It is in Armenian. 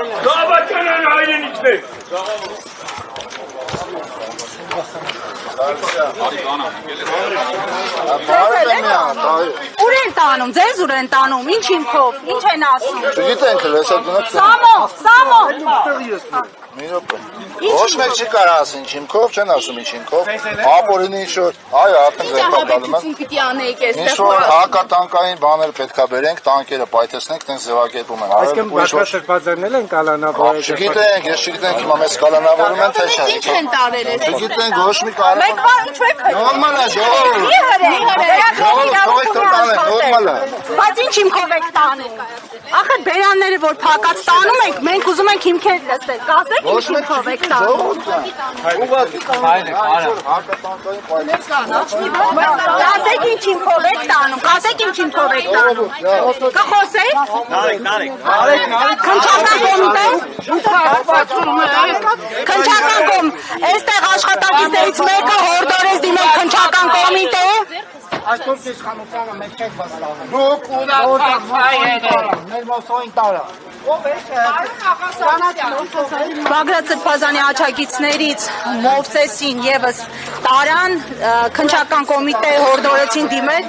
Գավականան հայրենիքներ։ Ուր են տանում, ձեզ ուր են տանում, ինչ հիմքով, ինչ են ասում։ Չգիտենք, լեսա գնաց։ Սամո։ Մի րոպե։ Ոչ մեկ չի կարող ասել ինչ հիմքով, չեն ասում ինչ հիմքով։ Ապօրինի ինչ-որ, այո, արդեն ձերբակալում են։ Պիտի անեիք այստեղ։ Ինչ-որ հակատանկային բաներ պետք է բերենք, տանկերը պայթեցնենք, տենց ձևակերպում են։ Այսինքն բազմաշրջաններն են կալանավորել։ Չգիտենք, ես չգիտենք, հիմա մեզ կալանավորում են, թե չէ։ Ինչ են տարել ես։ Չգիտենք, ոչ մի կարող։ Մենք ինչ եք։ Նորմալ է, ժողովուրդ։ Նորմալ է։ Բայց ինչ հիմքով եք տանում։ Ախր բերանները որ փակած տանում եք, մենք ուզում ենք հիմքեր լսել։ Կասեք ինչ հիմքով եք տանում։ Կասեք ինչ հիմքով եք տանում, կասեք ինչ հիմքով եք տանում։ Կխոսեք։ Քննչական կոմիտե։ Քննչական կոմ, այստեղ աշխատակիցներից մեկը հորդորեց դիմել քննչական կոմիտե։ Այսօր իշխանությանը մեկ չեք վստահում։ Դուք ունացած հայերը մեր մոսոին տարա։ Բագրատ Սրբազանի աչագիցներից Մովսեսին եւս տարան քննչական կոմիտե հորդորեցին դիմել